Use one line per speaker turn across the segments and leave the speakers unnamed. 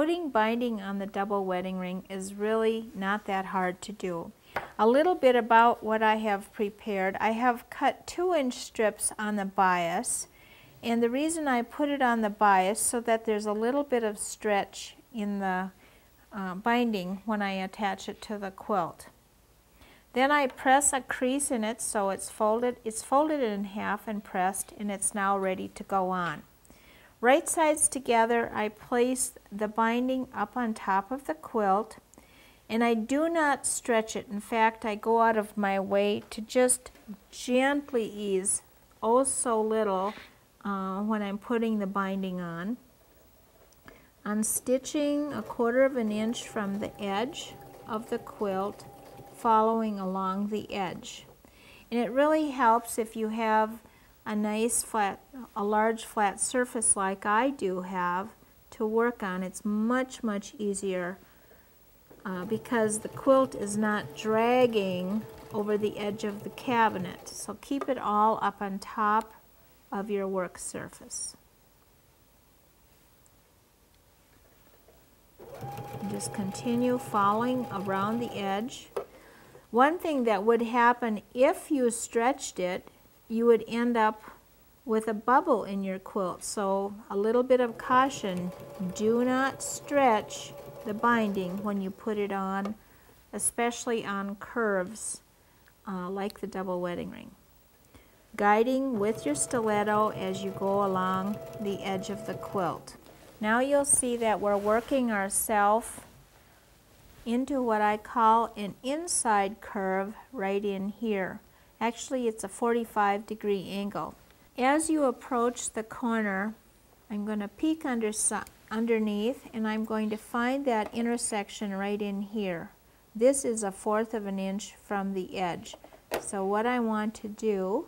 Putting binding on the double wedding ring is really not that hard to do. A little bit about what I have prepared. I have cut 2-inch strips on the bias, and the reason I put it on the bias so that there's a little bit of stretch in the binding when I attach it to the quilt. Then I press a crease in it so it's folded in half and pressed, and it's now ready to go on. Right sides together, I place the binding up on top of the quilt, and I do not stretch it. In fact, I go out of my way to just gently ease, oh so little, when I'm putting the binding on. I'm stitching 1/4 inch from the edge of the quilt, following along the edge. And it really helps if you have a nice a large flat surface like I do have to work on. It's much easier because the quilt is not dragging over the edge of the cabinet. So keep it all up on top of your work surface. And just continue following around the edge. One thing that would happen if you stretched it, you would end up with a bubble in your quilt. So a little bit of caution, do not stretch the binding when you put it on, especially on curves like the double wedding ring. Guiding with your stiletto as you go along the edge of the quilt. Now you'll see that we're working ourselves into what I call an inside curve right in here. Actually, it's a 45-degree angle. As you approach the corner, I'm going to peek underneath, and I'm going to find that intersection right in here. This is 1/4 inch from the edge. So what I want to do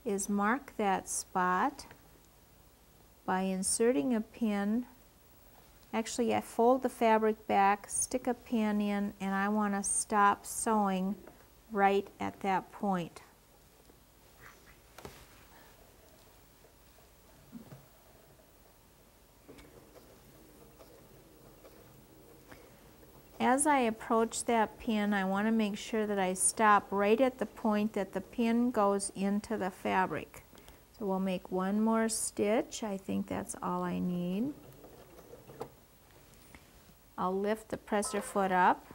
is mark that spot by inserting a pin. Actually, I fold the fabric back, stick a pin in, and I want to stop sewing right at that point. As I approach that pin, I want to make sure that I stop right at the point that the pin goes into the fabric. So we'll make one more stitch. I think that's all I need. I'll lift the presser foot up.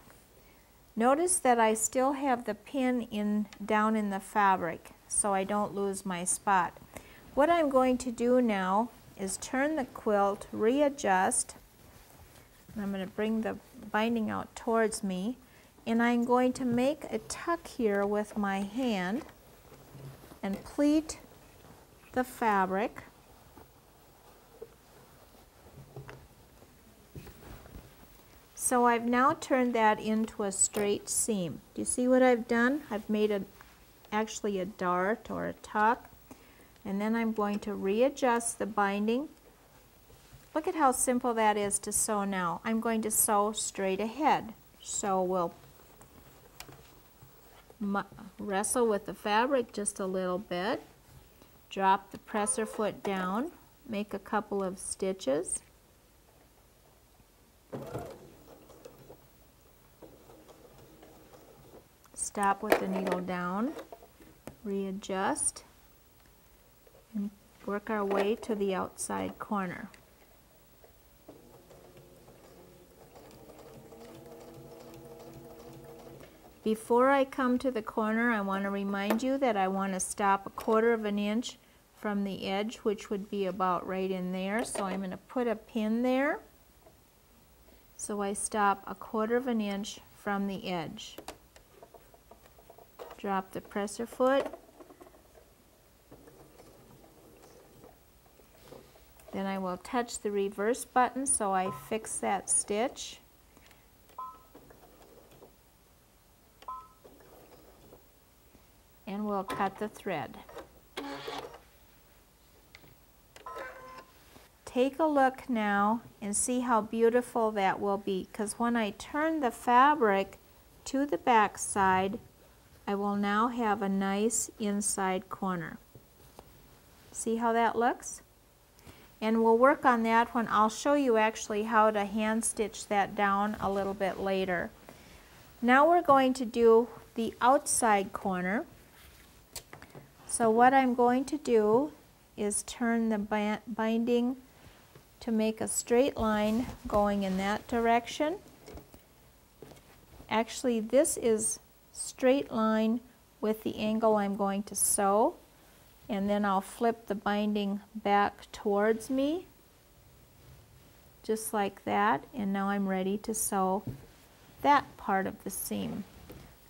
Notice that I still have the pin down in the fabric, so I don't lose my spot. What I'm going to do now is turn the quilt, readjust, and I'm going to bring the binding out towards me, and I'm going to make a tuck here with my hand and pleat the fabric. So I've now turned that into a straight seam. Do you see what I've done? I've made actually a dart or a tuck, and then I'm going to readjust the binding. Look at how simple that is to sew now. I'm going to sew straight ahead. So we'll wrestle with the fabric just a little bit, drop the presser foot down, make a couple of stitches, stop with the needle down, readjust, and work our way to the outside corner. Before I come to the corner, I want to remind you that I want to stop 1/4 inch from the edge, which would be about right in there. So I'm going to put a pin there. So I stop 1/4 inch from the edge. Drop the presser foot. Then I will touch the reverse button so I fix that stitch. And we'll cut the thread. Take a look now and see how beautiful that will be, because when I turn the fabric to the back side, I will now have a nice inside corner. See how that looks? And we'll work on that one. I'll show you actually how to hand stitch that down a little bit later. Now we're going to do the outside corner. So what I'm going to do is turn the binding to make a straight line going in that direction. Actually, this is straight line with the angle I'm going to sew, and then I'll flip the binding back towards me, just like that, and now I'm ready to sew that part of the seam.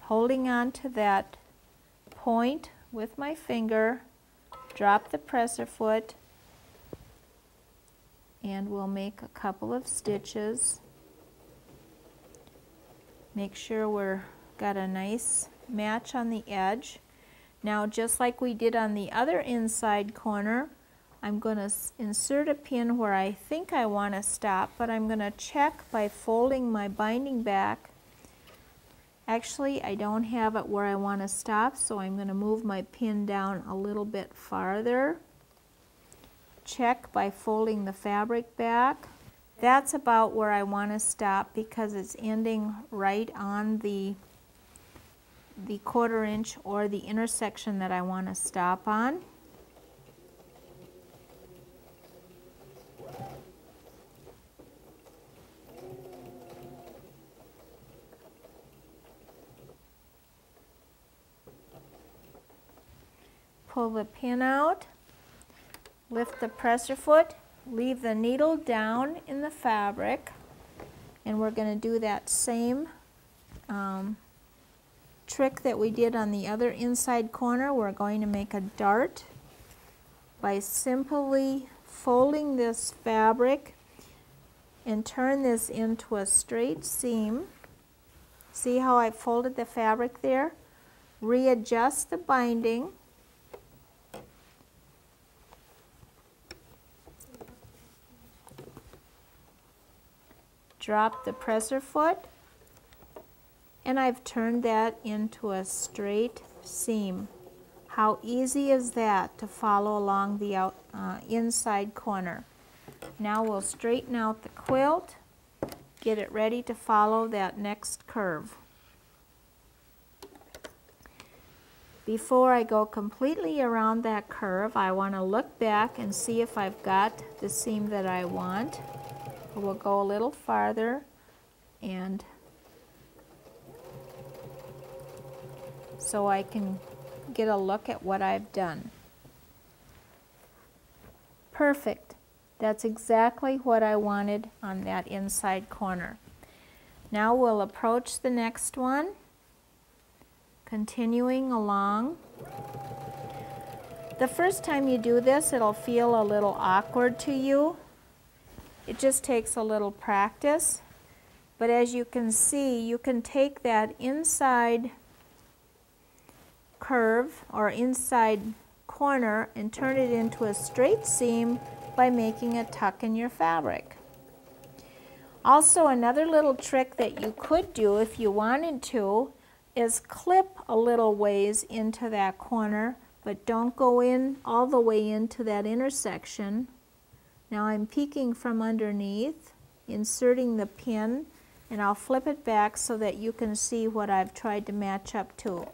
Holding on to that point with my finger, drop the presser foot, and we'll make a couple of stitches. Make sure we're got a nice match on the edge. Now, just like we did on the other inside corner, I'm going to insert a pin where I think I want to stop, but I'm going to check by folding my binding back. Actually, I don't have it where I want to stop, so I'm going to move my pin down a little bit farther. Check by folding the fabric back. That's about where I want to stop because it's ending right on the 1/4 inch or the intersection that I want to stop on. Pull the pin out, lift the presser foot, leave the needle down in the fabric, and we're going to do that same trick that we did on the other inside corner. We're going to make a dart by simply folding this fabric and turn this into a straight seam. See how I folded the fabric there? Readjust the binding. Drop the presser foot, and I've turned that into a straight seam. How easy is that to follow along the inside corner? Now we'll straighten out the quilt, get it ready to follow that next curve. Before I go completely around that curve, I want to look back and see if I've got the seam that I want. We'll go a little farther, and so I can get a look at what I've done. Perfect. That's exactly what I wanted on that inside corner. Now we'll approach the next one, continuing along. The first time you do this, it'll feel a little awkward to you. It just takes a little practice, but as you can see, you can take that inside curve or inside corner and turn it into a straight seam by making a tuck in your fabric. Also, another little trick that you could do if you wanted to is clip a little ways into that corner, but don't go in all the way into that intersection. Now I'm peeking from underneath, inserting the pin, and I'll flip it back so that you can see what I've tried to match up to.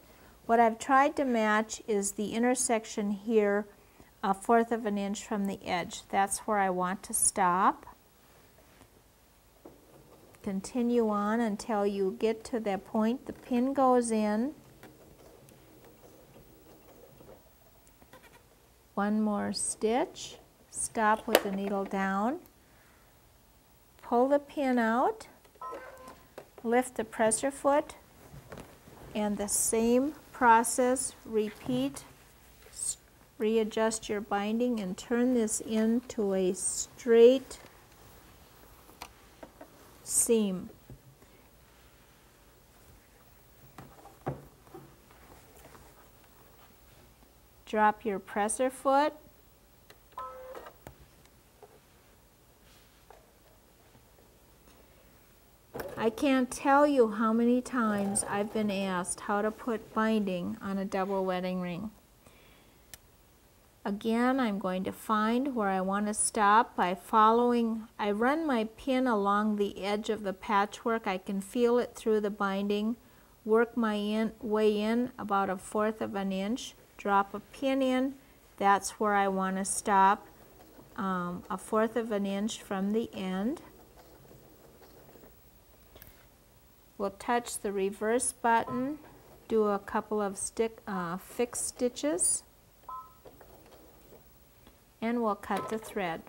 What I've tried to match is the intersection here, 1/4 of an inch from the edge. That's where I want to stop. Continue on until you get to the point the pin goes in. One more stitch. Stop with the needle down, pull the pin out, lift the presser foot, and the same process, repeat. Readjust your binding and turn this into a straight seam. Drop your presser foot, I can't tell you how many times I've been asked how to put binding on a double wedding ring. Again, I'm going to find where I want to stop by following. I run my pin along the edge of the patchwork. I can feel it through the binding. Work my way in about 1/4 of an inch. Drop a pin in. That's where I want to stop, 1/4 of an inch from the end. We'll touch the reverse button, do a couple of fixed stitches, and we'll cut the thread.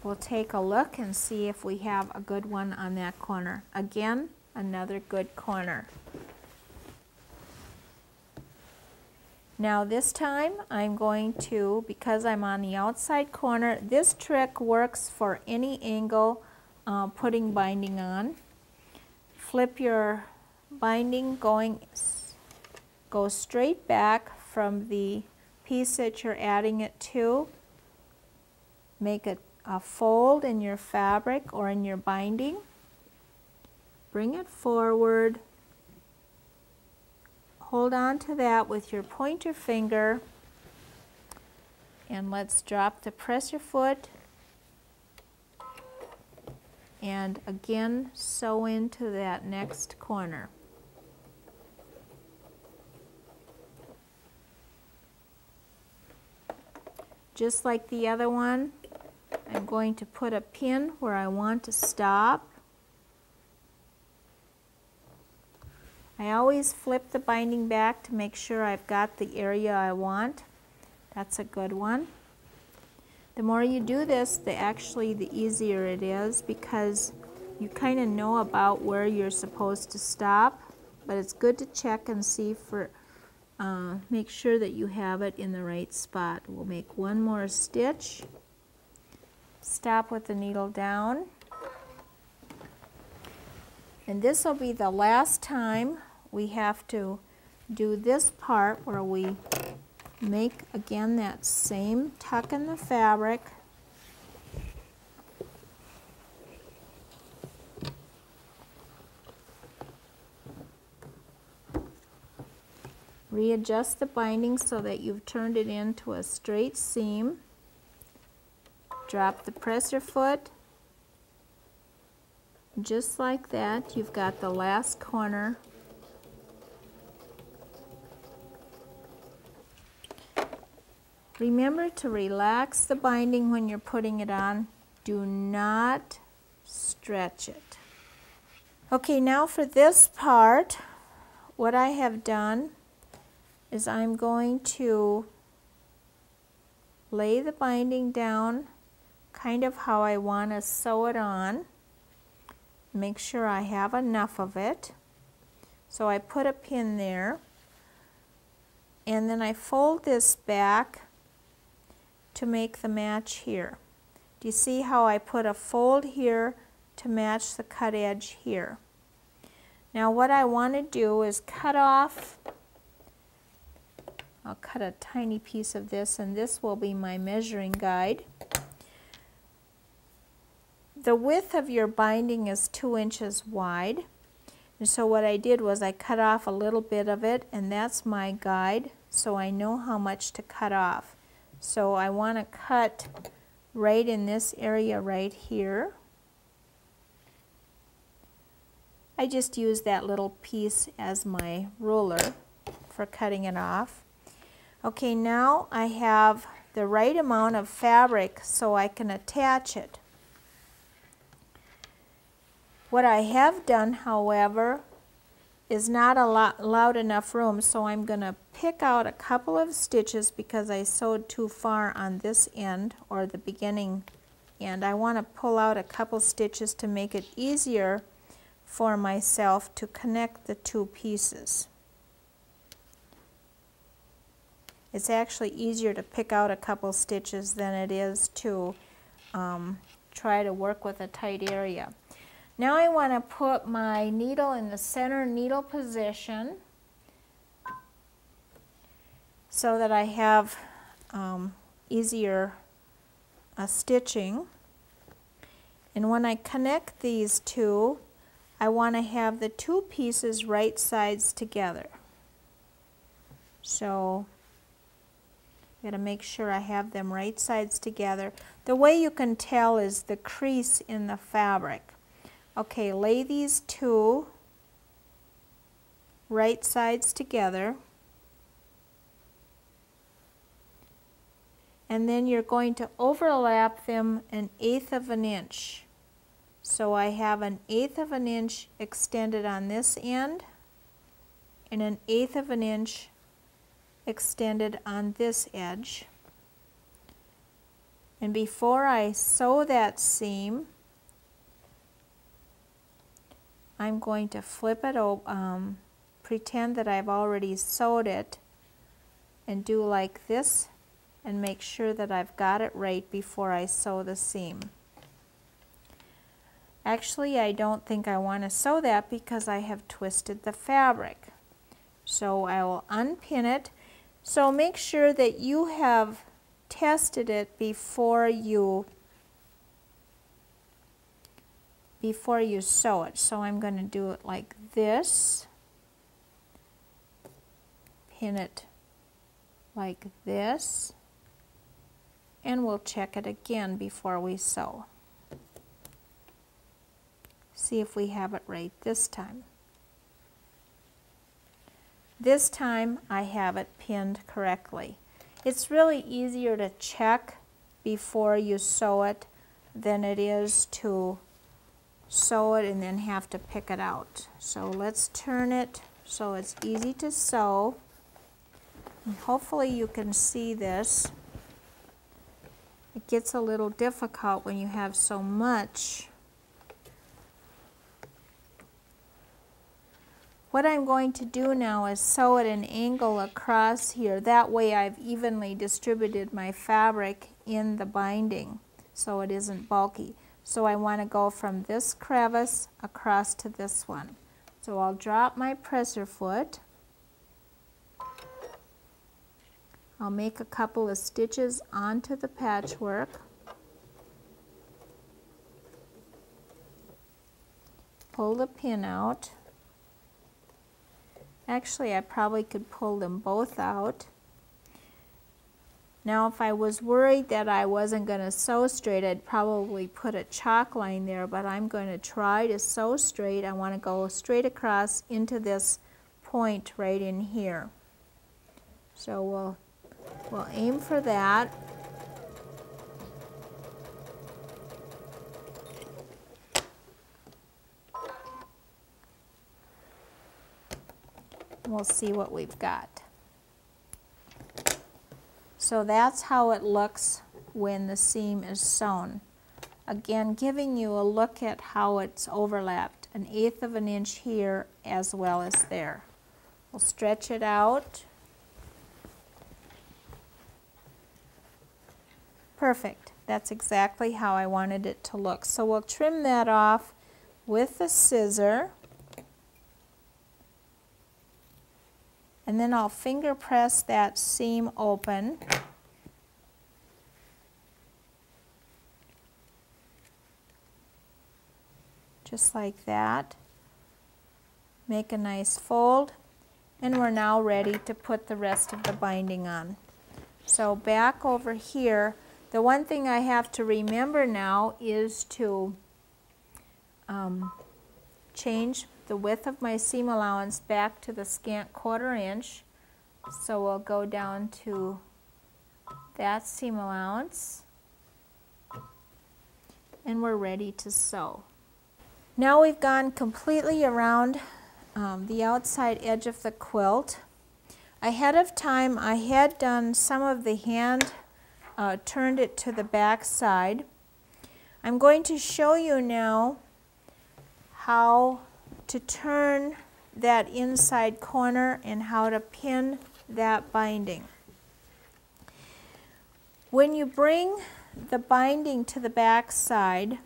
We'll take a look and see if we have a good one on that corner. Again, another good corner. Now this time I'm going to, because I'm on the outside corner, this trick works for any angle putting binding on. Flip your binding, go straight back from the piece that you're adding it to. Make a fold in your fabric or in your binding. Bring it forward. Hold on to that with your pointer finger, and let's drop the presser foot, and again sew into that next corner. Just like the other one, I'm going to put a pin where I want to stop. I always flip the binding back to make sure I've got the area I want. That's a good one. The more you do this, the easier it is, because you kind of know about where you're supposed to stop, but it's good to check and see make sure that you have it in the right spot. We'll make one more stitch, stop with the needle down, and this will be the last time we have to do this part where we make again that same tuck in the fabric. Readjust the binding so that you've turned it into a straight seam. Drop the presser foot. Just like that, you've got the last corner. Remember to relax the binding when you're putting it on. Do not stretch it. Okay, now for this part, what I have done is I'm going to lay the binding down kind of how I want to sew it on. Make sure I have enough of it. So I put a pin there, and then I fold this back to make the match here. Do you see how I put a fold here to match the cut edge here? Now what I want to do is cut off, I'll cut a tiny piece of this, and this will be my measuring guide. The width of your binding is 2 inches wide, and so what I did was I cut off a little bit of it, and that's my guide, so I know how much to cut off. So I want to cut right in this area right here. I just use that little piece as my ruler for cutting it off. Okay, now I have the right amount of fabric so I can attach it. What I have done, however, is not allowed enough room, so I'm going to pick out a couple of stitches because I sewed too far on this end, or the beginning end. I want to pull out a couple stitches to make it easier for myself to connect the two pieces. It's actually easier to pick out a couple stitches than it is to try to work with a tight area. Now I want to put my needle in the center needle position so that I have easier stitching. And when I connect these two, I want to have the two pieces right sides together. So I gotta make sure I have them right sides together. The way you can tell is the crease in the fabric. Okay, lay these two right sides together, and then you're going to overlap them 1/8 of an inch. So I have 1/8 of an inch extended on this end and 1/8 of an inch extended on this edge. And before I sew that seam, I'm going to flip it over, pretend that I've already sewed it, and do like this and make sure that I've got it right before I sew the seam. Actually, I don't think I want to sew that because I have twisted the fabric. So I will unpin it. So make sure that you have tested it before you sew it. So I'm going to do it like this, pin it like this, and we'll check it again before we sew. See if we have it right this time. This time I have it pinned correctly. It's really easier to check before you sew it than it is to sew it and then have to pick it out. So let's turn it so it's easy to sew. And hopefully you can see this. It gets a little difficult when you have so much. What I'm going to do now is sew at an angle across here. That way I've evenly distributed my fabric in the binding so it isn't bulky. So I want to go from this crevice across to this one. So I'll drop my presser foot. I'll make a couple of stitches onto the patchwork. Pull the pin out. Actually, I probably could pull them both out. Now, if I was worried that I wasn't going to sew straight, I'd probably put a chalk line there, but I'm going to try to sew straight. I want to go straight across into this point right in here. So we'll aim for that. We'll see what we've got. So that's how it looks when the seam is sewn. Again, giving you a look at how it's overlapped, 1/8 of an inch here as well as there. We'll stretch it out. Perfect. That's exactly how I wanted it to look. So we'll trim that off with the scissor. And then I'll finger press that seam open. Just like that. Make a nice fold. And we're now ready to put the rest of the binding on. So back over here, the one thing I have to remember now is to change the width of my seam allowance back to the scant 1/4 inch. So we'll go down to that seam allowance and we're ready to sew. Now we've gone completely around the outside edge of the quilt. Ahead of time I had done some of the hand, turned it to the back side. I'm going to show you now how to turn that inside corner and how to pin that binding. When you bring the binding to the back side,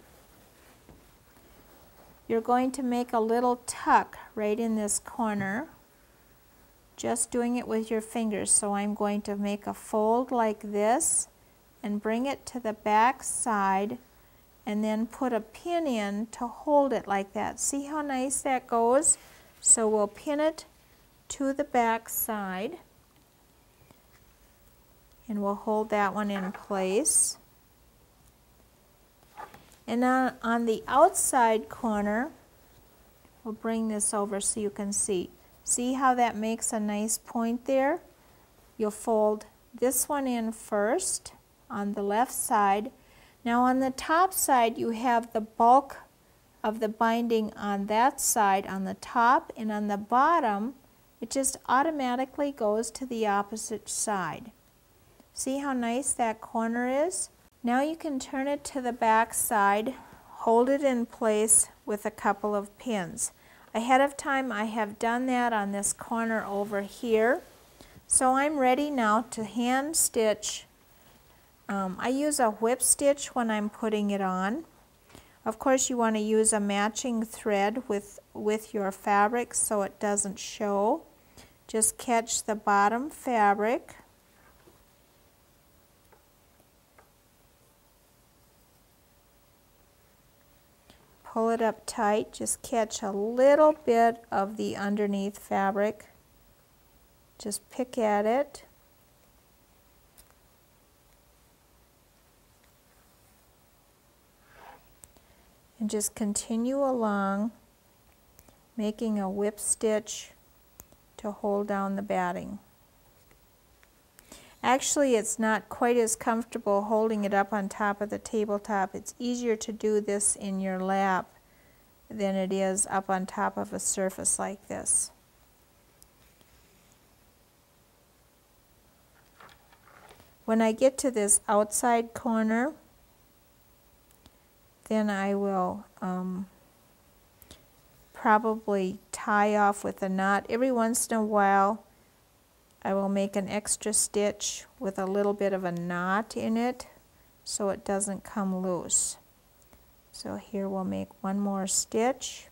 you're going to make a little tuck right in this corner, just doing it with your fingers. So I'm going to make a fold like this and bring it to the back side and then put a pin in to hold it like that. See how nice that goes? So we'll pin it to the back side. and we'll hold that one in place. And on the outside corner, we'll bring this over so you can see. See how that makes a nice point there? You'll fold this one in first on the left side. Now on the top side, you have the bulk of the binding on that side on the top, and on the bottom it just automatically goes to the opposite side. See how nice that corner is? Now you can turn it to the back side, hold it in place with a couple of pins. Ahead of time I have done that on this corner over here, so I'm ready now to hand stitch. I use a whip stitch when I'm putting it on. Of course, you want to use a matching thread with your fabric so it doesn't show. Just catch the bottom fabric. Pull it up tight. Just catch a little bit of the underneath fabric. Just pick at it. And just continue along, making a whip stitch to hold down the batting. Actually, it's not quite as comfortable holding it up on top of the tabletop. It's easier to do this in your lap than it is up on top of a surface like this. When I get to this outside corner, then I will probably tie off with a knot. Every once in a while I will make an extra stitch with a little bit of a knot in it so it doesn't come loose. So here we'll make one more stitch.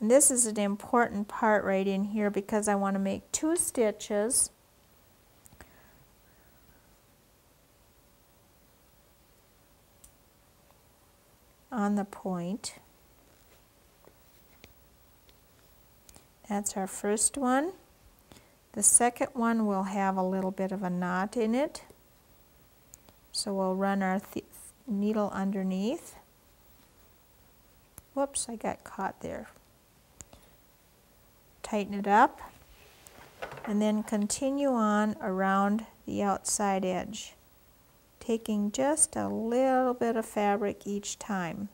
And this is an important part right in here because I want to make 2 stitches. On the point. That's our first one. The second one will have a little bit of a knot in it. So we'll run our needle underneath. Whoops, I got caught there. Tighten it up and then continue on around the outside edge, taking just a little bit of fabric each time.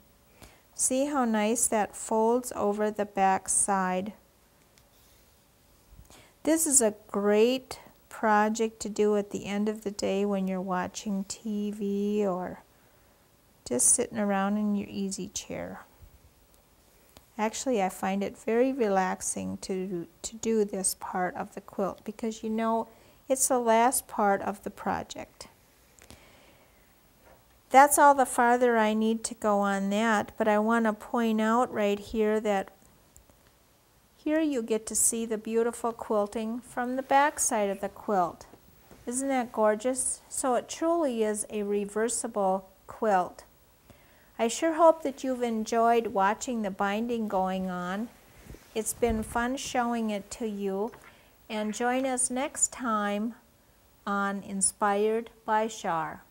See how nice that folds over the back side. This is a great project to do at the end of the day when you're watching TV or just sitting around in your easy chair. Actually, I find it very relaxing to do this part of the quilt because you know it's the last part of the project. That's all the farther I need to go on that, but I want to point out right here that here you get to see the beautiful quilting from the back side of the quilt. Isn't that gorgeous? So it truly is a reversible quilt. I sure hope that you've enjoyed watching the binding going on. It's been fun showing it to you, and join us next time on Inspired by Shar.